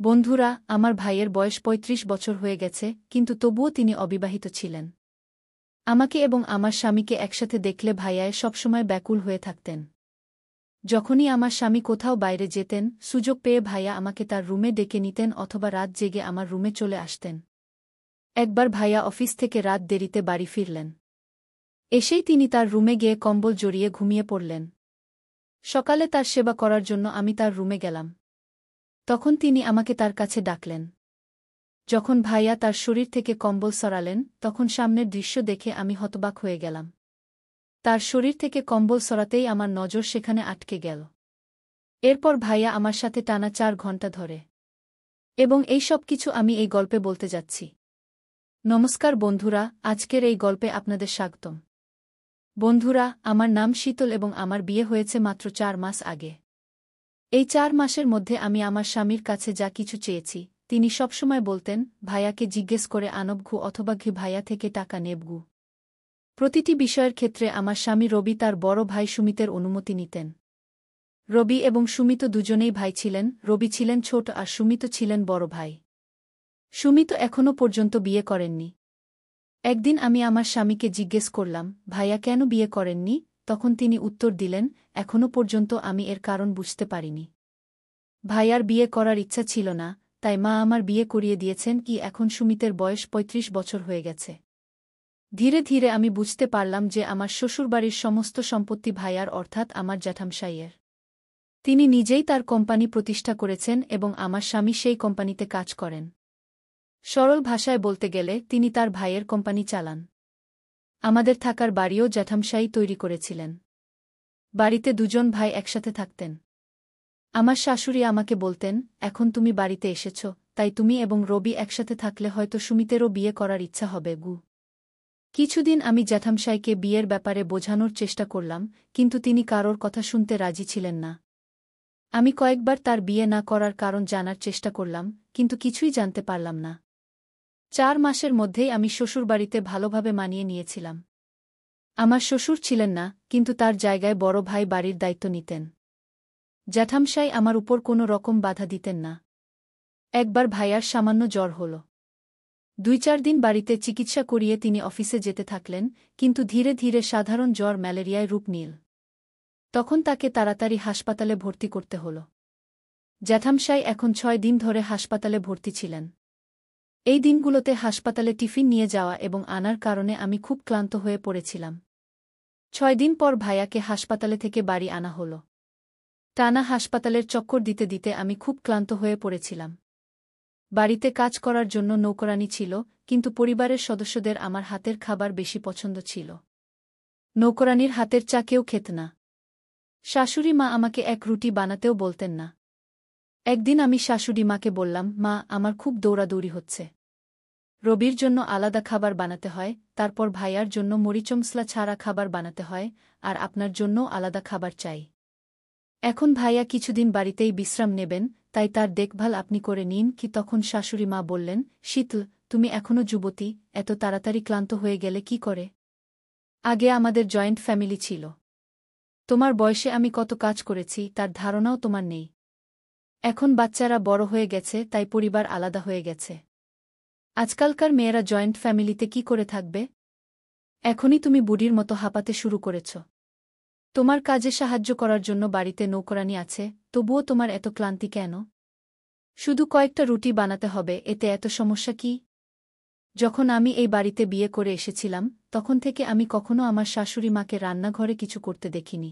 বন্ধুরা, আমার ভাইয়ের বয়স ৩৫ বছর হয়ে গেছে, কিন্তু তবুও তিনি অবিবাহিত ছিলেন। আমাকে এবং আমার স্বামীকে একসাথে দেখলে ভাইয়ায় সবসময় ব্যাকুল হয়ে থাকতেন। যখনই আমার স্বামী কোথাও বাইরে যেতেন, সুযোগ পেয়ে ভাইয়া আমাকে তার রুমে ডেকে নিতেন অথবা রাত জেগে আমার রুমে চলে আসতেন। একবার ভাইয়া অফিস থেকে রাত দেরিতে বাড়ি ফিরলেন। এসেই তিনি তার রুমে গিয়ে কম্বল জড়িয়ে ঘুমিয়ে পড়লেন। সকালে তার সেবা করার জন্য আমি তার রুমে গেলাম। তখন তিনি আমাকে তার কাছে ডাকলেন। যখন ভাইয়া তার শরীর থেকে কম্বল সরালেন, তখন সামনের দৃশ্য দেখে আমি হতবাক হয়ে গেলাম। তার শরীর থেকে কম্বল সরাতেই আমার নজর সেখানে আটকে গেল। এরপর ভাইয়া আমার সাথে টানা ৪ ঘণ্টা ধরে। এবং এই সব কিছু আমি এই গল্পে বলতে যাচ্ছি। নমস্কার বন্ধুরা, আজকের এই গল্পে আপনাদের স্বাগতম। বন্ধুরা, আমার নাম শীতল এবং আমার বিয়ে হয়েছে মাত্র ৪ মাস আগে। এই ৪ মাসের মধ্যে আমি আমার স্বামীর কাছে যা কিছু চেয়েছি, তিনি সবসময় বলতেন, ভাইয়াকে জিজ্ঞেস করে আনবঘু অথবা ঘি ভাইয়া থেকে টাকা নেবগু। প্রতিটি বিষয়ের ক্ষেত্রে আমার স্বামী রবি তার বড় ভাই সুমিতের অনুমতি নিতেন। রবি এবং সুমিত দুজনেই ভাই ছিলেন, রবি ছিলেন ছোট আর সুমিত ছিলেন বড় ভাই। সুমিত এখনও পর্যন্ত বিয়ে করেননি। একদিন আমি আমার স্বামীকে জিজ্ঞেস করলাম, ভাইয়া কেন বিয়ে করেননি? তখন তিনি উত্তর দিলেন, এখনও পর্যন্ত আমি এর কারণ বুঝতে পারিনি। ভাইয়ার বিয়ে করার ইচ্ছা ছিল না, তাই মা আমার বিয়ে করিয়ে দিয়েছেন। কি এখন সুমিতের বয়স ৩৫ বছর হয়ে গেছে। ধীরে ধীরে আমি বুঝতে পারলাম যে আমার শ্বশুরবাড়ির সমস্ত সম্পত্তি ভাইয়ার অর্থাৎ আমার জ্যাঠামশাইয়ের। তিনি নিজেই তার কোম্পানি প্রতিষ্ঠা করেছেন এবং আমার স্বামী সেই কোম্পানিতে কাজ করেন। সরল ভাষায় বলতে গেলে তিনি তার ভাইয়ের কোম্পানি চালান। আমাদের থাকার বাড়িও জ্যাঠামশাই তৈরি করেছিলেন। বাড়িতে দুজন ভাই একসাথে থাকতেন। আমার শাশুড়ি আমাকে বলতেন, এখন তুমি বাড়িতে এসেছ, তাই তুমি এবং রবি একসাথে থাকলে হয়তো সুমিতেরও বিয়ে করার ইচ্ছা হবে গু। কিছুদিন আমি জ্যাঠামশাইকে বিয়ের ব্যাপারে বোঝানোর চেষ্টা করলাম, কিন্তু তিনি কারোর কথা শুনতে রাজি ছিলেন না। আমি কয়েকবার তার বিয়ে না করার কারণ জানার চেষ্টা করলাম, কিন্তু কিছুই জানতে পারলাম না। ৪ মাসের মধ্যেই আমি শ্বশুরবাড়িতে ভালোভাবে মানিয়ে নিয়েছিলাম। আমার শ্বশুর ছিলেন না, কিন্তু তার জায়গায় বড় ভাই বাড়ির দায়িত্ব নিতেন। জ্যাঠামশাই আমার উপর কোনো রকম বাধা দিতেন না। একবার ভাইয়ার সামান্য জ্বর হল। ২-৪ দিন বাড়িতে চিকিৎসা করিয়ে তিনি অফিসে যেতে থাকলেন, কিন্তু ধীরে ধীরে সাধারণ জ্বর ম্যালেরিয়ায় রূপ নিল। তখন তাকে তাড়াতাড়ি হাসপাতালে ভর্তি করতে হল। জ্যাঠামশাই এখন ৬ দিন ধরে হাসপাতালে ভর্তি ছিলেন। এই দিনগুলোতে হাসপাতালে টিফিন নিয়ে যাওয়া এবং আনার কারণে আমি খুব ক্লান্ত হয়ে পড়েছিলাম। ৬ দিন পর ভাইয়াকে হাসপাতালে থেকে বাড়ি আনা হল। টানা হাসপাতালের চক্কর দিতে দিতে আমি খুব ক্লান্ত হয়ে পড়েছিলাম। বাড়িতে কাজ করার জন্য নৌকরানি ছিল, কিন্তু পরিবারের সদস্যদের আমার হাতের খাবার বেশি পছন্দ ছিল। নৌকরানির হাতের চা কেউ খেত না। শাশুড়ি মা আমাকে এক রুটি বানাতেও বলতেন না। একদিন আমি শাশুড়ি মাকে বললাম, মা, আমার খুব দৌড়াদৌড়ি হচ্ছে। রবির জন্য আলাদা খাবার বানাতে হয়, তারপর ভাইয়ার জন্য মরিচমসলা ছাড়া খাবার বানাতে হয়, আর আপনার জন্যও আলাদা খাবার চাই। এখন ভাইয়া কিছুদিন বাড়িতেই বিশ্রাম নেবেন, তাই তার দেখভাল আপনি করে নিন। কি তখন শাশুড়ি মা বললেন, শীতল, তুমি এখনও যুবতী, এত তাড়াতাড়ি ক্লান্ত হয়ে গেলে কি করে? আগে আমাদের জয়েন্ট ফ্যামিলি ছিল। তোমার বয়সে আমি কত কাজ করেছি তার ধারণাও তোমার নেই। এখন বাচ্চারা বড় হয়ে গেছে, তাই পরিবার আলাদা হয়ে গেছে। আজকালকার মেয়েরা জয়েন্ট ফ্যামিলিতে কি করে থাকবে? এখনই তুমি বুড়ির মতো হাঁপাতে শুরু করেছ। তোমার কাজে সাহায্য করার জন্য বাড়িতে নৌকরানি আছে, তবুও তোমার এত ক্লান্তি কেন? শুধু কয়েকটা রুটি বানাতে হবে, এতে এত সমস্যা কি? যখন আমি এই বাড়িতে বিয়ে করে এসেছিলাম, তখন থেকে আমি কখনো আমার শাশুড়ি মাকে রান্নাঘরে কিছু করতে দেখিনি।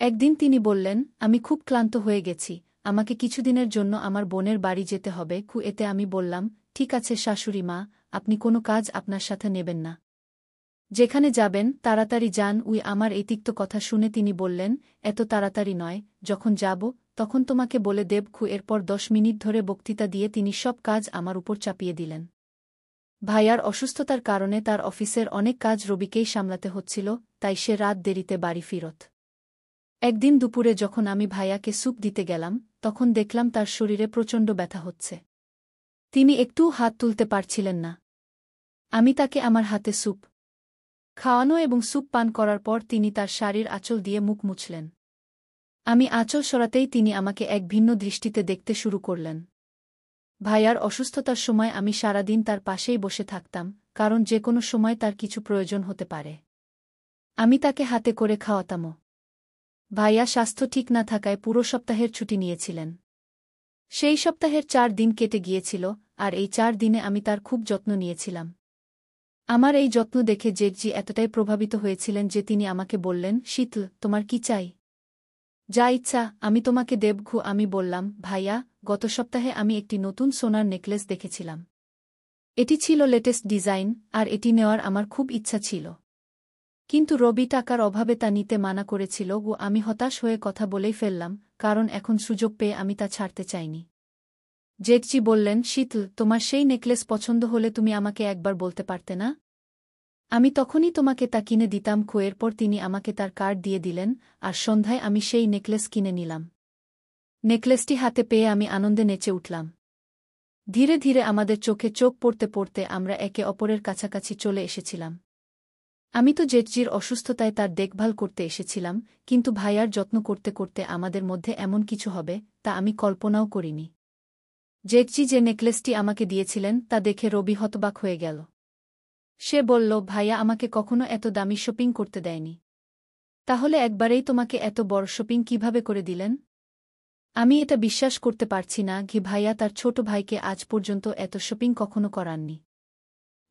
একদিন তিনি বললেন, আমি খুব ক্লান্ত হয়ে গেছি, আমাকে কিছুদিনের জন্য আমার বোনের বাড়ি যেতে হবে। এতে আমি বললাম, ঠিক আছে শাশুড়ি মা, আপনি কোনো কাজ আপনার সাথে নেবেন না। যেখানে যাবেন তাড়াতাড়ি যান। আমার এই তিক্ত কথা শুনে তিনি বললেন, এত তাড়াতাড়ি নয়, যখন যাব তখন তোমাকে বলে দেব। এরপর ১০ মিনিট ধরে বক্তৃতা দিয়ে তিনি সব কাজ আমার উপর চাপিয়ে দিলেন। ভাইয়ার অসুস্থতার কারণে তার অফিসের অনেক কাজ রবিকেই সামলাতে হচ্ছিল, তাই সে রাত দেরিতে বাড়ি ফিরত। একদিন দুপুরে যখন আমি ভাইয়াকে স্যুপ দিতে গেলাম, তখন দেখলাম তার শরীরে প্রচণ্ড ব্যথা হচ্ছে। তিনি একটুও হাত তুলতে পারছিলেন না। আমি তাকে আমার হাতে স্যুপ খাওয়ানো এবং স্যুপ পান করার পর তিনি তার শাড়ির আঁচল দিয়ে মুখ মুছলেন। আমি আঁচল সরাতেই তিনি আমাকে এক ভিন্ন দৃষ্টিতে দেখতে শুরু করলেন। ভাইয়ার অসুস্থতার সময় আমি সারাদিন তার পাশেই বসে থাকতাম, কারণ যে কোনো সময় তার কিছু প্রয়োজন হতে পারে। আমি তাকে হাতে করে খাওয়াতামও। ভাইয়া স্বাস্থ্য ঠিক না থাকায় পুরো সপ্তাহের ছুটি নিয়েছিলেন। সেই সপ্তাহের 4 দিন কেটে গিয়েছিল, আর এই 4 দিনে আমি তার খুব যত্ন নিয়েছিলাম। আমার এই যত্ন দেখে জেঠজি এতটাই প্রভাবিত হয়েছিলেন যে তিনি আমাকে বললেন, শীতল, তোমার কি চাই? যা ইচ্ছা আমি তোমাকে দেবঘু। আমি বললাম, ভাইয়া, গত সপ্তাহে আমি একটি নতুন সোনার নেকলেস দেখেছিলাম। এটি ছিল লেটেস্ট ডিজাইন, আর এটি নেওয়ার আমার খুব ইচ্ছা ছিল। কিন্তু রবি টাকার অভাবে তা নিতে মানা করেছিল ও আমি হতাশ হয়ে কথা বলেই ফেললাম, কারণ এখন সুযোগ পেয়ে আমি তা ছাড়তে চাইনি। জেঠজি বললেন, শীতল, তোমার সেই নেকলেস পছন্দ হলে তুমি আমাকে একবার বলতে পারতে না? আমি তখনই তোমাকে তা কিনে দিতাম। এরপর তিনি আমাকে তার কার্ড দিয়ে দিলেন, আর সন্ধ্যায় আমি সেই নেকলেস কিনে নিলাম। নেকলেসটি হাতে পেয়ে আমি আনন্দে নেচে উঠলাম। ধীরে ধীরে আমাদের চোখে চোখ পড়তে পড়তে আমরা একে অপরের কাছাকাছি চলে এসেছিলাম। আমি তো জেঠজির অসুস্থতায় তার দেখভাল করতে এসেছিলাম, কিন্তু ভাইয়ার যত্ন করতে করতে আমাদের মধ্যে এমন কিছু হবে তা আমি কল্পনাও করিনি। জেঠজি যে নেকলেসটি আমাকে দিয়েছিলেন তা দেখে রবি হতবাক হয়ে গেল। সে বলল, ভাইয়া আমাকে কখনো এত দামি শপিং করতে দেয়নি। তাহলে একবারেই তোমাকে এত বড় শপিং কিভাবে করে দিলেন? আমি এটা বিশ্বাস করতে পারছি না ভাইয়া তার ছোট ভাইকে আজ পর্যন্ত এত শপিং কখনো করাননি।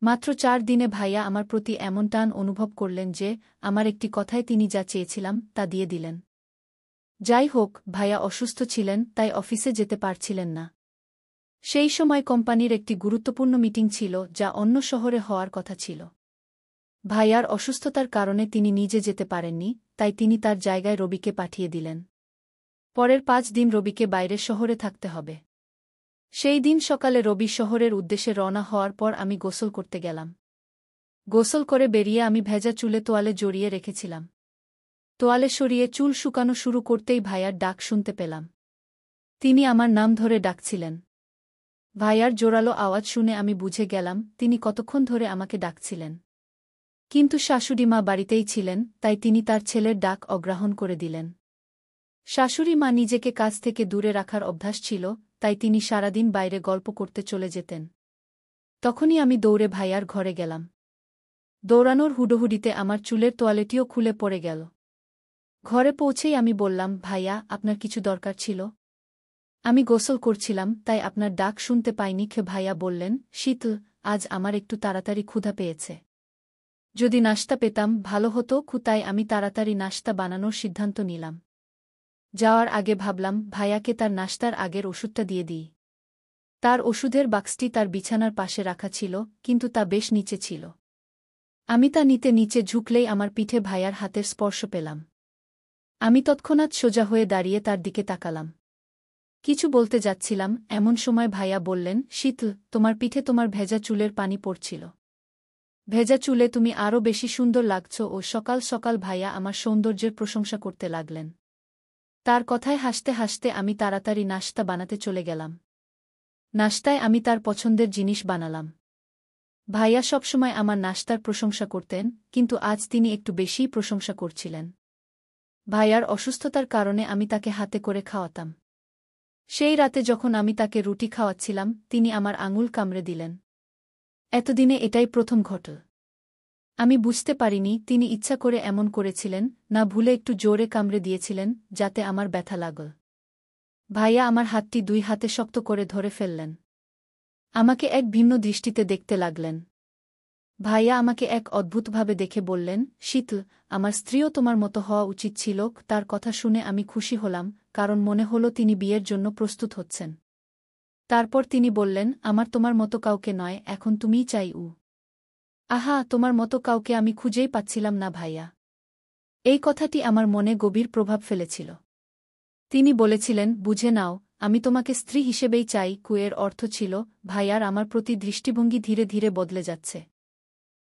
মাত্র 4 দিনে ভাইয়া আমার প্রতি এমন টান অনুভব করলেন যে আমার একটি কথায় তিনি যা চেয়েছিলাম তা দিয়ে দিলেন। যাই হোক, ভাইয়া অসুস্থ ছিলেন, তাই অফিসে যেতে পারছিলেন না। সেই সময় কোম্পানির একটি গুরুত্বপূর্ণ মিটিং ছিল যা অন্য শহরে হওয়ার কথা ছিল। ভাইয়ার অসুস্থতার কারণে তিনি নিজে যেতে পারেননি, তাই তিনি তার জায়গায় রবিকে পাঠিয়ে দিলেন। পরের 5 দিন রবিকে বাইরের শহরে থাকতে হবে। সেই দিন সকালে রবি শহরের উদ্দেশ্যে রওনা হওয়ার পর আমি গোসল করতে গেলাম। গোসল করে বেরিয়ে আমি ভেজা চুলে তোয়ালে জড়িয়ে রেখেছিলাম। তোয়ালে সরিয়ে চুল শুকানো শুরু করতেই ভাইয়ার ডাক শুনতে পেলাম। তিনি আমার নাম ধরে ডাকছিলেন। ভাইয়ার জোরালো আওয়াজ শুনে আমি বুঝে গেলাম তিনি কতক্ষণ ধরে আমাকে ডাকছিলেন। কিন্তু শাশুড়ি মা বাড়িতেই ছিলেন, তাই তিনি তার ছেলের ডাক অগ্রাহ্য করে দিলেন। শাশুড়ি মা নিজেকে কাজ থেকে দূরে রাখার অভ্যাস ছিল, তাই তিনি সারাদিন বাইরে গল্প করতে চলে যেতেন। তখনই আমি দৌড়ে ভাইয়ার ঘরে গেলাম। দৌড়ানোর হুডোহুডিতে আমার চুলের তোয়ালেটিও খুলে পড়ে গেল। ঘরে পৌঁছেই আমি বললাম, ভাইয়া, আপনার কিছু দরকার ছিল? আমি গোসল করছিলাম, তাই আপনার ডাক শুনতে পাইনি। ভাইয়া বললেন, শীতল, আজ আমার একটু তাড়াতাড়ি ক্ষুধা পেয়েছে। যদি নাশতা পেতাম ভালো হতো। তাই আমি তাড়াতাড়ি নাশতা বানানোর সিদ্ধান্ত নিলাম। যাওয়ার আগে ভাবলাম ভাইয়াকে তার নাশতার আগের ওষুধটা দিয়ে দিই। তার ওষুধের বাক্সটি তার বিছানার পাশে রাখা ছিল, কিন্তু তা বেশ নিচে ছিল। আমি তা নিতে নিচে ঝুঁকলেই আমার পিঠে ভাইয়ার হাতের স্পর্শ পেলাম। আমি তৎক্ষণাৎ সোজা হয়ে দাঁড়িয়ে তার দিকে তাকালাম। কিছু বলতে যাচ্ছিলাম, এমন সময় ভাইয়া বললেন, শীতল, তোমার পিঠে তোমার ভেজা চুলের পানি পড়ছিল। ভেজা চুলে তুমি আরও বেশি সুন্দর লাগছ। ও সকাল সকাল ভাইয়া আমার সৌন্দর্যের প্রশংসা করতে লাগলেন। তার কথায় হাসতে হাসতে আমি তাড়াতাড়ি নাশতা বানাতে চলে গেলাম। নাশতায় আমি তার পছন্দের জিনিস বানালাম। ভাইয়া সবসময় আমার নাশতার প্রশংসা করতেন, কিন্তু আজ তিনি একটু বেশিই প্রশংসা করছিলেন। ভাইয়ার অসুস্থতার কারণে আমি তাকে হাতে করে খাওয়াতাম। সেই রাতে যখন আমি তাকে রুটি খাওয়াচ্ছিলাম, তিনি আমার আঙুল কামড়ে দিলেন। এতদিনে এটাই প্রথম ঘটল। আমি বুঝতে পারিনি তিনি ইচ্ছা করে এমন করেছিলেন না ভুলে একটু জোরে কামড়ে দিয়েছিলেন যাতে আমার ব্যথা লাগল। ভাইয়া আমার হাতটি 2 হাতে শক্ত করে ধরে ফেললেন। আমাকে এক ভিন্ন দৃষ্টিতে দেখতে লাগলেন। ভাইয়া আমাকে এক অদ্ভুতভাবে দেখে বললেন, শীতল, আমার স্ত্রীও তোমার মতো হওয়া উচিত ছিল। তার কথা শুনে আমি খুশি হলাম, কারণ মনে হলো তিনি বিয়ের জন্য প্রস্তুত হচ্ছেন। তারপর তিনি বললেন, আমার তোমার মতো কাউকে নয়, এখন তুমিই চাই। আহা, তোমার মতো কাউকে আমি খুঁজেই পাচ্ছিলাম না ভাইয়া। এই কথাটি আমার মনে গভীর প্রভাব ফেলেছিল। তিনি বলেছিলেন, বুঝে নাও, আমি তোমাকে স্ত্রী হিসেবেই চাই। এর অর্থ ছিল ভাইয়ার আমার প্রতি দৃষ্টিভঙ্গি ধীরে ধীরে বদলে যাচ্ছে।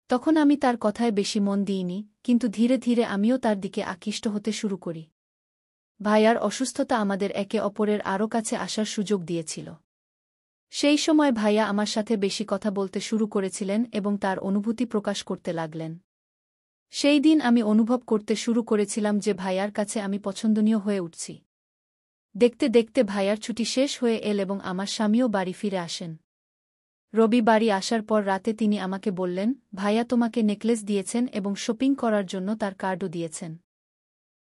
তখন আমি তার কথায় বেশি মন দিইনি, কিন্তু ধীরে ধীরে আমিও তার দিকে আকৃষ্ট হতে শুরু করি। ভাইয়ার অসুস্থতা আমাদের একে অপরের আরও কাছে আসার সুযোগ দিয়েছিল। সেই সময় ভাইয়া আমার সাথে বেশি কথা বলতে শুরু করেছিলেন এবং তার অনুভূতি প্রকাশ করতে লাগলেন। সেই দিন আমি অনুভব করতে শুরু করেছিলাম যে ভাইয়ার কাছে আমি পছন্দনীয় হয়ে উঠছি। দেখতে দেখতে ভাইয়ার ছুটি শেষ হয়ে এল এবং আমার স্বামীও বাড়ি ফিরে আসেন। রবি বাড়ি আসার পর রাতে তিনি আমাকে বললেন, ভাইয়া তোমাকে নেকলেস দিয়েছেন এবং শপিং করার জন্য তার কার্ডও দিয়েছেন।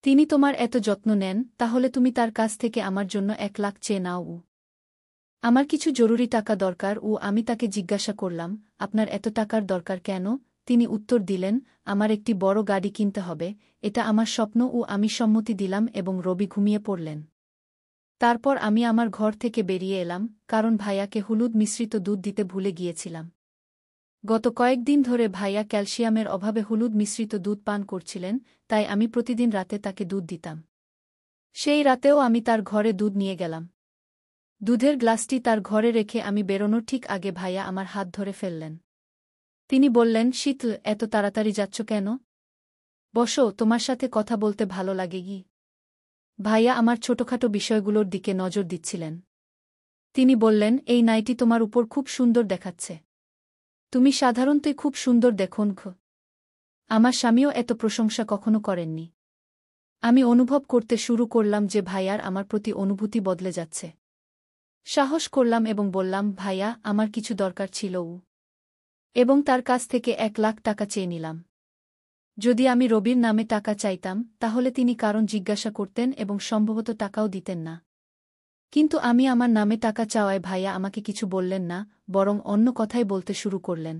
তিনি তোমার এত যত্ন নেন, তাহলে তুমি তার কাছ থেকে আমার জন্য 1 লাখ চেয়ে নাও। আমার কিছু জরুরি টাকা দরকার। আমি তাকে জিজ্ঞাসা করলাম, আপনার এত টাকার দরকার কেন? তিনি উত্তর দিলেন, আমার একটি বড় গাড়ি কিনতে হবে, এটা আমার স্বপ্ন। আমি সম্মতি দিলাম এবং রবি ঘুমিয়ে পড়লেন। তারপর আমি আমার ঘর থেকে বেরিয়ে এলাম, কারণ ভাইয়াকে হলুদ মিশ্রিত দুধ দিতে ভুলে গিয়েছিলাম। গত কয়েকদিন ধরে ভাইয়া ক্যালসিয়ামের অভাবে হলুদ মিশ্রিত দুধ পান করছিলেন, তাই আমি প্রতিদিন রাতে তাকে দুধ দিতাম। সেই রাতেও আমি তার ঘরে দুধ নিয়ে গেলাম। দুধের গ্লাসটি তার ঘরে রেখে আমি বেরোনোর ঠিক আগে ভাইয়া আমার হাত ধরে ফেললেন। তিনি বললেন, শীতল, এত তাড়াতাড়ি যাচ্ছ কেন? বসো, তোমার সাথে কথা বলতে ভালো লাগে কি? ভাইয়া আমার ছোটখাটো বিষয়গুলোর দিকে নজর দিচ্ছিলেন। তিনি বললেন, এই নাইটি তোমার উপর খুব সুন্দর দেখাচ্ছে। তুমি সাধারণতই খুব সুন্দর দেখোন। আমার স্বামীও এত প্রশংসা কখনো করেননি। আমি অনুভব করতে শুরু করলাম যে ভাইয়ার আমার প্রতি অনুভূতি বদলে যাচ্ছে। সাহস করলাম এবং বললাম, ভাইয়া, আমার কিছু দরকার ছিল। এবং তার কাছ থেকে 1 লাখ টাকা চেয়ে নিলাম। যদি আমি রবির নামে টাকা চাইতাম, তাহলে তিনি কারণ জিজ্ঞাসা করতেন এবং সম্ভবত টাকাও দিতেন না। কিন্তু আমি আমার নামে টাকা চাওয়ায় ভাইয়া আমাকে কিছু বললেন না, বরং অন্য কথাই বলতে শুরু করলেন।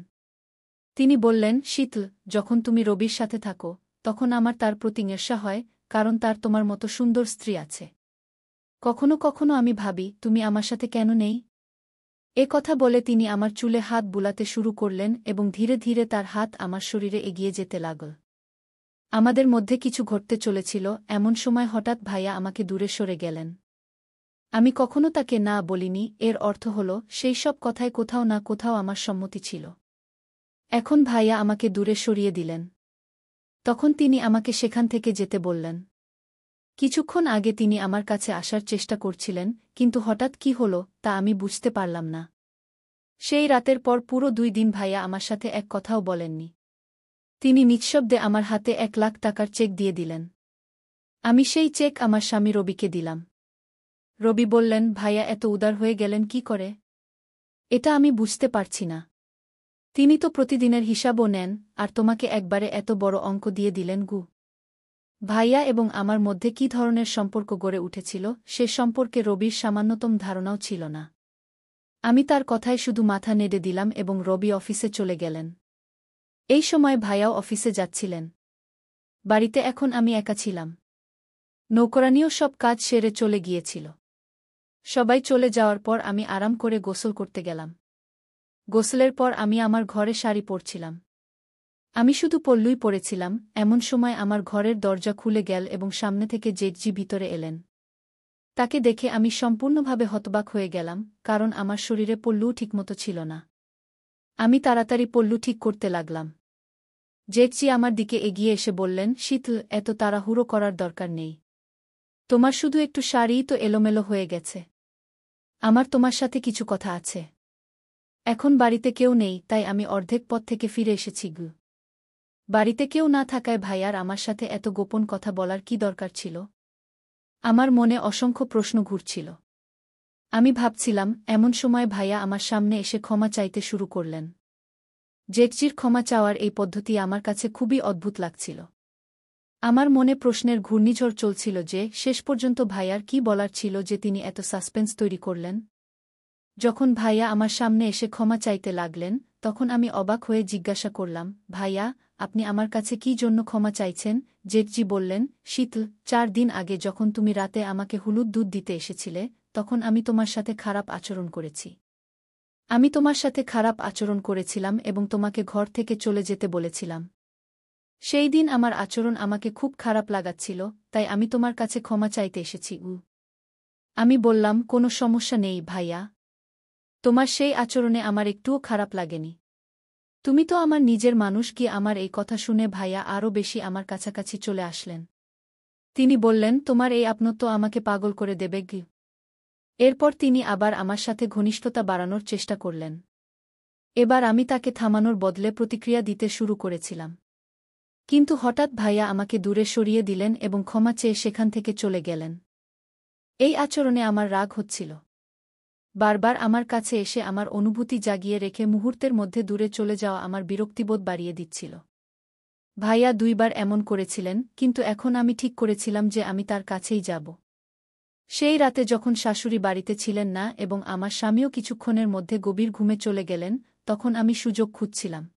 তিনি বললেন, শীতল, যখন তুমি রবির সাথে থাকো, তখন আমার তার প্রতি ঈর্ষা হয়, কারণ তার তোমার মতো সুন্দর স্ত্রী আছে। কখনো কখনো আমি ভাবি, তুমি আমার সাথে কেন নেই? এ কথা বলে তিনি আমার চুলে হাত বুলাতে শুরু করলেন এবং ধীরে ধীরে তার হাত আমার শরীরে এগিয়ে যেতে লাগল। আমাদের মধ্যে কিছু ঘটতে চলেছিল, এমন সময় হঠাৎ ভাইয়া আমাকে দূরে সরে গেলেন। আমি কখনো তাকে না বলিনি, এর অর্থ হল সেই সব কথায় কোথাও না কোথাও আমার সম্মতি ছিল। এখন ভাইয়া আমাকে দূরে সরিয়ে দিলেন। তখন তিনি আমাকে সেখান থেকে যেতে বললেন। কিছুক্ষণ আগে তিনি আমার কাছে আসার চেষ্টা করছিলেন, কিন্তু হঠাৎ কি হল তা আমি বুঝতে পারলাম না। সেই রাতের পর পুরো 2 দিন ভাইয়া আমার সাথে এক কথাও বলেননি। তিনি নিঃশব্দে আমার হাতে 1 লাখ টাকার চেক দিয়ে দিলেন। আমি সেই চেক আমার স্বামী রবিকে দিলাম। রবি বললেন, ভাইয়া এত উদার হয়ে গেলেন কি করে? এটা আমি বুঝতে পারছি না। তিনি তো প্রতিদিনের হিসাবও নেন, আর তোমাকে একবারে এত বড় অঙ্ক দিয়ে দিলেন। ভাইয়া এবং আমার মধ্যে কী ধরনের সম্পর্ক গড়ে উঠেছিল, সে সম্পর্কে রবির সামান্যতম ধারণাও ছিল না। আমি তার কথায় শুধু মাথা নেড়ে দিলাম এবং রবি অফিসে চলে গেলেন। এই সময় ভাইয়াও অফিসে যাচ্ছিলেন। বাড়িতে এখন আমি একা ছিলাম। নৌকরানিও সব কাজ সেরে চলে গিয়েছিল। সবাই চলে যাওয়ার পর আমি আরাম করে গোসল করতে গেলাম। গোসলের পর আমি আমার ঘরে শাড়ি পরছিলাম। আমি শুধু পল্লুই পরেছিলাম, এমন সময় আমার ঘরের দরজা খুলে গেল এবং সামনে থেকে জেঠজি ভিতরে এলেন। তাকে দেখে আমি সম্পূর্ণভাবে হতবাক হয়ে গেলাম, কারণ আমার শরীরে পল্লুও ঠিকমতো ছিল না। আমি তাড়াতাড়ি পল্লু ঠিক করতে লাগলাম। জেঠজি আমার দিকে এগিয়ে এসে বললেন, শীতল, এত তাড়াহুড়ো করার দরকার নেই। তোমার শুধু একটু শাড়িই তো এলোমেলো হয়ে গেছে। আমার তোমার সাথে কিছু কথা আছে। এখন বাড়িতে কেউ নেই, তাই আমি অর্ধেক পথ থেকে ফিরে এসেছি। বাড়িতে কেউ না থাকায় ভাইয়ার আমার সাথে এত গোপন কথা বলার কি দরকার ছিল? আমার মনে অসংখ্য প্রশ্ন ঘুরছিল। আমি ভাবছিলাম, এমন সময় ভাইয়া আমার সামনে এসে ক্ষমা চাইতে শুরু করলেন। জেঠজির ক্ষমা চাওয়ার এই পদ্ধতি আমার কাছে খুবই অদ্ভুত লাগছিল। আমার মনে প্রশ্নের ঘূর্ণিঝড় চলছিল যে শেষ পর্যন্ত ভাইয়ার কি বলার ছিল যে তিনি এত সাসপেন্স তৈরি করলেন। যখন ভাইয়া আমার সামনে এসে ক্ষমা চাইতে লাগলেন, তখন আমি অবাক হয়ে জিজ্ঞাসা করলাম, ভাইয়া, আপনি আমার কাছে কী জন্য ক্ষমা চাইছেন? জেঠজি বললেন, শীতল, 4 দিন আগে যখন তুমি রাতে আমাকে হলুদ দুধ দিতে এসেছিলে, তখন আমি তোমার সাথে খারাপ আচরণ করেছি। আমি তোমার সাথে খারাপ আচরণ করেছিলাম এবং তোমাকে ঘর থেকে চলে যেতে বলেছিলাম। সেই দিন আমার আচরণ আমাকে খুব খারাপ লাগাচ্ছিল, তাই আমি তোমার কাছে ক্ষমা চাইতে এসেছি। আমি বললাম, কোনো সমস্যা নেই ভাইয়া। তোমার সেই আচরণে আমার একটুও খারাপ লাগেনি। তুমি তো আমার নিজের মানুষ। কি? আমার এই কথা শুনে ভাইয়া আরও বেশি আমার কাছাকাছি চলে আসলেন। তিনি বললেন, তোমার এই আপনত্ব আমাকে পাগল করে দেবে। এরপর তিনি আবার আমার সাথে ঘনিষ্ঠতা বাড়ানোর চেষ্টা করলেন। এবার আমি তাকে থামানোর বদলে প্রতিক্রিয়া দিতে শুরু করেছিলাম। কিন্তু হঠাৎ ভাইয়া আমাকে দূরে সরিয়ে দিলেন এবং ক্ষমা চেয়ে সেখান থেকে চলে গেলেন। এই আচরণে আমার রাগ হচ্ছিল। বারবার আমার কাছে এসে আমার অনুভূতি জাগিয়ে রেখে মুহূর্তের মধ্যে দূরে চলে যাওয়া আমার বিরক্তিবোধ বাড়িয়ে দিচ্ছিল। ভাইয়া ২ বার এমন করেছিলেন, কিন্তু এখন আমি ঠিক করেছিলাম যে আমি তার কাছেই যাব। সেই রাতে যখন শাশুড়ি বাড়িতে ছিলেন না এবং আমার স্বামীও কিছুক্ষণের মধ্যে গভীর ঘুমে চলে গেলেন, তখন আমি সুযোগ খুঁজছিলাম।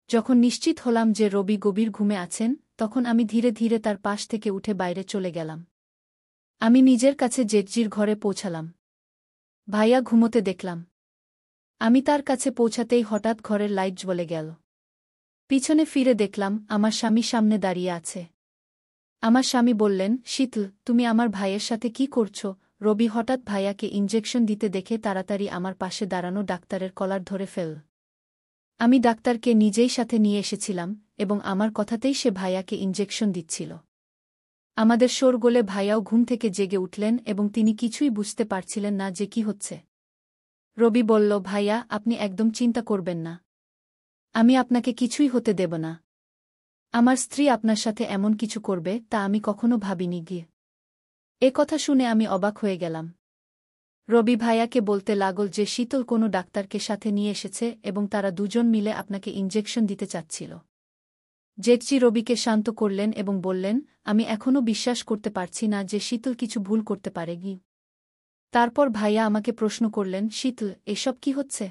যখন নিশ্চিত হলাম যে রবি গভীর ঘুমে আছেন, তখন আমি ধীরে ধীরে তার পাশ থেকে উঠে বাইরে চলে গেলাম। আমি নিজের কাছে জেঠজির ঘরে পৌঁছালাম। ভাইয়া ঘুমোতে দেখলাম। আমি তার কাছে পৌঁছাতেই হঠাৎ ঘরের লাইট জ্বলে গেল। পিছনে ফিরে দেখলাম আমার স্বামী সামনে দাঁড়িয়ে আছে। আমার স্বামী বললেন, শীতল, তুমি আমার ভাইয়ের সাথে কি করছো? রবি হঠাৎ ভাইয়াকে ইনজেকশন দিতে দেখে তাড়াতাড়ি আমার পাশে দাঁড়ানো ডাক্তারের কলার ধরে ফেল। আমি ডাক্তারকে নিজেই সাথে নিয়ে এসেছিলাম এবং আমার কথাতেই সে ভাইয়াকে ইনজেকশন দিচ্ছিল। আমাদের শোরগোলে ভাইয়াও ঘুম থেকে জেগে উঠলেন এবং তিনি কিছুই বুঝতে পারছিলেন না যে কি হচ্ছে। রবি বলল, ভাইয়া, আপনি একদম চিন্তা করবেন না। আমি আপনাকে কিছুই হতে দেব না। আমার স্ত্রী আপনার সাথে এমন কিছু করবে তা আমি কখনো ভাবিনি গিয়ে। এ কথা শুনে আমি অবাক হয়ে গেলাম। রবি ভাইয়াকে বলতে লাগল যে শীতল কোনো ডাক্তারকে সাথে নিয়ে এসেছে এবং তারা দুজন মিলে আপনাকে ইনজেকশন দিতে চাচ্ছিল। জেঠজি রবিকে শান্ত করলেন এবং বললেন, আমি এখনও বিশ্বাস করতে পারছি না যে শীতল কিছু ভুল করতে পারে গি। তারপর ভাইয়া আমাকে প্রশ্ন করলেন, শীতল, এসব কি হচ্ছে?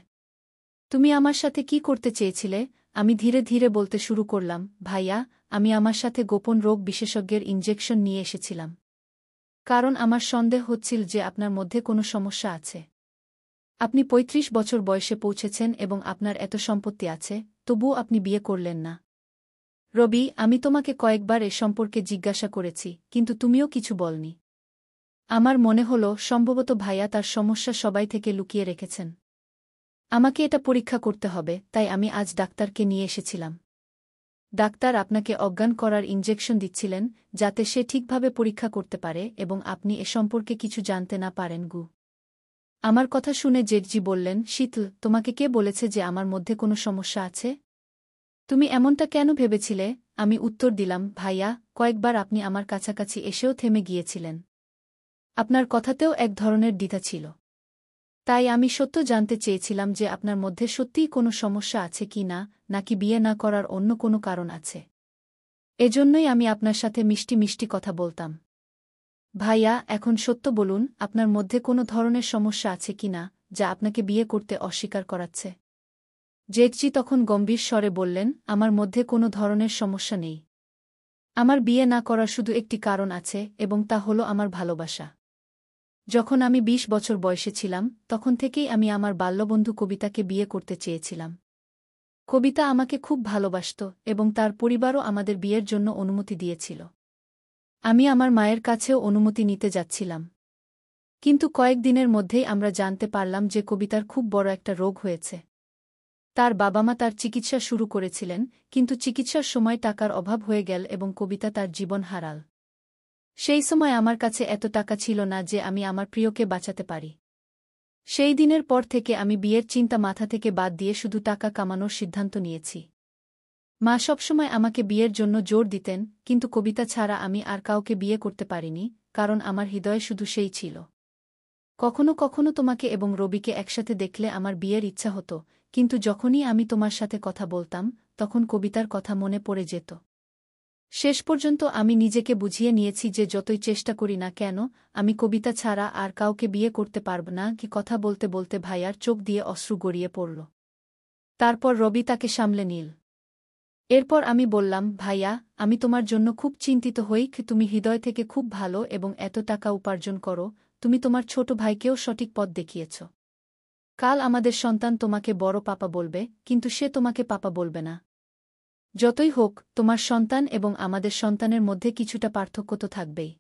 তুমি আমার সাথে কি করতে চেয়েছিলে? আমি ধীরে ধীরে বলতে শুরু করলাম, ভাইয়া, আমি আমার সাথে গোপন রোগ বিশেষজ্ঞের ইনজেকশন নিয়ে এসেছিলাম। কারণ আমার সন্দেহ হচ্ছিল যে আপনার মধ্যে কোনো সমস্যা আছে। আপনি ৩৫ বছর বয়সে পৌঁছেছেন এবং আপনার এত সম্পত্তি আছে, তবুও আপনি বিয়ে করলেন না। রবি, আমি তোমাকে কয়েকবার এ সম্পর্কে জিজ্ঞাসা করেছি, কিন্তু তুমিও কিছু বলনি। আমার মনে হল সম্ভবত ভাইয়া তার সমস্যা সবাই থেকে লুকিয়ে রেখেছেন। আমাকে এটা পরীক্ষা করতে হবে, তাই আমি আজ ডাক্তারকে নিয়ে এসেছিলাম। ডাক্তার আপনাকে অজ্ঞান করার ইনজেকশন দিচ্ছিলেন, যাতে সে ঠিকভাবে পরীক্ষা করতে পারে এবং আপনি এ সম্পর্কে কিছু জানতে না পারেন গু। আমার কথা শুনে জেঠজি বললেন, শীতল, তোমাকে কে বলেছে যে আমার মধ্যে কোনো সমস্যা আছে? তুমি এমনটা কেন ভেবেছিলে? আমি উত্তর দিলাম, ভাইয়া, কয়েকবার আপনি আমার কাছাকাছি এসেও থেমে গিয়েছিলেন। আপনার কথাতেও এক ধরনের দ্বিধা ছিল। তাই আমি সত্য জানতে চেয়েছিলাম যে আপনার মধ্যে সত্যিই কোনো সমস্যা আছে কি না, নাকি বিয়ে না করার অন্য কোনো কারণ আছে। এজন্যই আমি আপনার সাথে মিষ্টি মিষ্টি কথা বলতাম। ভাইয়া, এখন সত্য বলুন, আপনার মধ্যে কোনো ধরনের সমস্যা আছে কি না, যা আপনাকে বিয়ে করতে অস্বীকার করাচ্ছে? জেঠজি তখন গম্ভীর স্বরে বললেন, আমার মধ্যে কোনো ধরনের সমস্যা নেই। আমার বিয়ে না করার শুধু একটি কারণ আছে এবং তা হল আমার ভালোবাসা। যখন আমি ২০ বছর বয়সে ছিলাম, তখন থেকেই আমি আমার বাল্যবন্ধু কবিতাকে বিয়ে করতে চেয়েছিলাম। কবিতা আমাকে খুব ভালোবাসত এবং তার পরিবারও আমাদের বিয়ের জন্য অনুমতি দিয়েছিল। আমি আমার মায়ের কাছেও অনুমতি নিতে যাচ্ছিলাম। কিন্তু কয়েকদিনের মধ্যেই আমরা জানতে পারলাম যে কবিতার খুব বড় একটা রোগ হয়েছে। তার বাবা-মা তার চিকিৎসা শুরু করেছিলেন, কিন্তু চিকিৎসার সময় টাকার অভাব হয়ে গেল এবং কবিতা তার জীবন হারাল। সেই সময় আমার কাছে এত টাকা ছিল না যে আমি আমার প্রিয়কে বাঁচাতে পারি। সেই দিনের পর থেকে আমি বিয়ের চিন্তা মাথা থেকে বাদ দিয়ে শুধু টাকা কামানোর সিদ্ধান্ত নিয়েছি। মা সবসময় আমাকে বিয়ের জন্য জোর দিতেন, কিন্তু কবিতা ছাড়া আমি আর কাউকে বিয়ে করতে পারিনি, কারণ আমার হৃদয়ে শুধু সেই ছিল। কখনো কখনো তোমাকে এবং রবিকে একসাথে দেখলে আমার বিয়ের ইচ্ছা হতো, কিন্তু যখনই আমি তোমার সাথে কথা বলতাম, তখন কবিতার কথা মনে পড়ে যেত। শেষ পর্যন্ত আমি নিজেকে বুঝিয়ে নিয়েছি যে যতই চেষ্টা করি না কেন, আমি কবিতা ছাড়া আর কাউকে বিয়ে করতে পারব না। কি কথা বলতে বলতে ভাইয়ার চোখ দিয়ে অশ্রু গড়িয়ে পড়ল। তারপর রবি তাকে সামলে নিল। এরপর আমি বললাম, ভাইয়া, আমি তোমার জন্য খুব চিন্তিত হই। তুমি হৃদয় থেকে খুব ভালো এবং এত টাকা উপার্জন করো, তুমি তোমার ছোট ভাইকেও সঠিক পথ দেখিয়েছ। কাল আমাদের সন্তান তোমাকে বড় পাপা বলবে, কিন্তু সে তোমাকে পাপা বলবে না। যতই হোক, তোমার সন্তান এবং আমাদের সন্তানের মধ্যে কিছুটা পার্থক্য তো থাকবেই।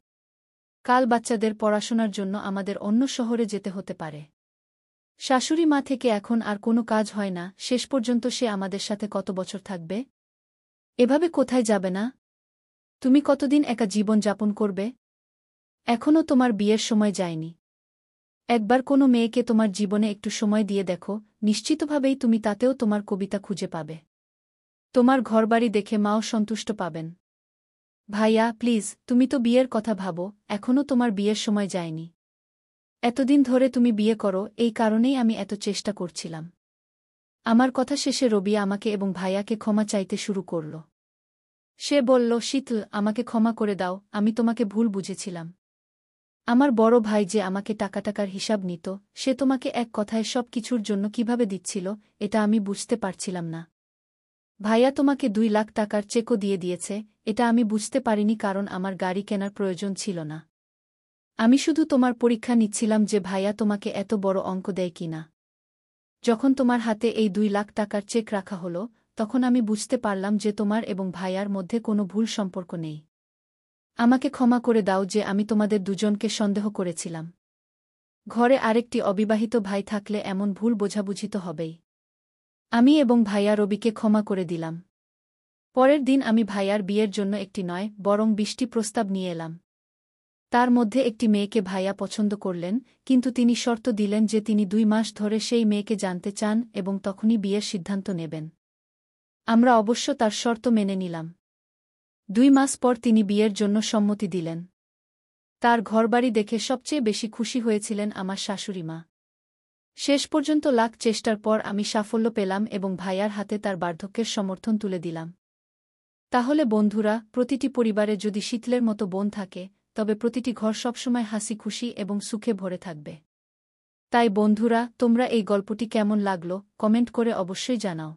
কাল বাচ্চাদের পড়াশোনার জন্য আমাদের অন্য শহরে যেতে হতে পারে। শাশুড়ি মা থেকে এখন আর কোনো কাজ হয় না, শেষ পর্যন্ত সে আমাদের সাথে কত বছর থাকবে? এভাবে কোথায় যাবে না? তুমি কতদিন একা জীবন যাপন করবে? এখনও তোমার বিয়ের সময় যায়নি। একবার কোনো মেয়েকে তোমার জীবনে একটু সময় দিয়ে দেখো, নিশ্চিতভাবেই তুমি তাতেও তোমার কবিতা খুঁজে পাবে। তোমার ঘরবাড়ি দেখে মাও সন্তুষ্ট পাবেন। ভাইয়া প্লিজ, তুমি তো বিয়ের কথা ভাবো, এখনও তোমার বিয়ের সময় যায়নি। এতদিন ধরে তুমি বিয়ে করো, এই কারণেই আমি এত চেষ্টা করছিলাম। আমার কথা শেষে রবি আমাকে এবং ভাইয়াকে ক্ষমা চাইতে শুরু করল। সে বলল, শীতল, আমাকে ক্ষমা করে দাও, আমি তোমাকে ভুল বুঝেছিলাম। আমার বড় ভাই যে আমাকে টাকার হিসাব নিত, সে তোমাকে এক কথায় সব কিছুর জন্য কিভাবে দিচ্ছিল, এটা আমি বুঝতে পারছিলাম না। ভাইয়া তোমাকে 2 লাখ টাকার চেকও দিয়ে দিয়েছে, এটা আমি বুঝতে পারিনি কারণ আমার গাড়ি কেনার প্রয়োজন ছিল না। আমি শুধু তোমার পরীক্ষা নিচ্ছিলাম যে ভাইয়া তোমাকে এত বড় অঙ্ক দেয় কিনা। যখন তোমার হাতে এই 2 লাখ টাকার চেক রাখা হলো, তখন আমি বুঝতে পারলাম যে তোমার এবং ভাইয়ার মধ্যে কোনো ভুল সম্পর্ক নেই। আমাকে ক্ষমা করে দাও যে আমি তোমাদের দুজনকে সন্দেহ করেছিলাম। ঘরে আরেকটি অবিবাহিত ভাই থাকলে এমন ভুল বোঝাবুঝি তো হবেই। আমি এবং ভাইয়া রবিকে ক্ষমা করে দিলাম। পরের দিন আমি ভাইয়ার বিয়ের জন্য একটি নয়, বরং 20টি প্রস্তাব নিয়ে এলাম। তার মধ্যে একটি মেয়েকে ভাইয়া পছন্দ করলেন, কিন্তু তিনি শর্ত দিলেন যে তিনি 2 মাস ধরে সেই মেয়েকে জানতে চান এবং তখনই বিয়ের সিদ্ধান্ত নেবেন। আমরা অবশ্য তার শর্ত মেনে নিলাম। 2 মাস পর তিনি বিয়ের জন্য সম্মতি দিলেন। তার ঘরবাড়ি দেখে সবচেয়ে বেশি খুশি হয়েছিলেন আমার শাশুড়িমা। শেষ পর্যন্ত লাখ চেষ্টার পর আমি সাফল্য পেলাম এবং ভাইয়ার হাতে তার বার্ধক্যের সমর্থন তুলে দিলাম। তাহলে বন্ধুরা, প্রতিটি পরিবারে যদি শীতলের মতো বোন থাকে, তবে প্রতিটি ঘর সবসময় হাসি খুশি এবং সুখে ভরে থাকবে। তাই বন্ধুরা, তোমরা এই গল্পটি কেমন লাগলো কমেন্ট করে অবশ্যই জানাও।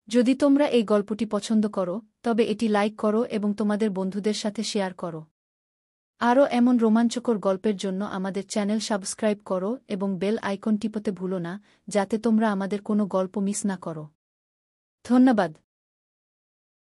যদি তোমরা এই গল্পটি পছন্দ করো, তবে এটি লাইক করো এবং তোমাদের বন্ধুদের সাথে শেয়ার করো। আরও এমন রোমাঞ্চকর গল্পের জন্য আমাদের চ্যানেল সাবস্ক্রাইব করো এবং বেল আইকন টিপতে ভুলো না, যাতে তোমরা আমাদের কোনো গল্প মিস না করো। ধন্যবাদ।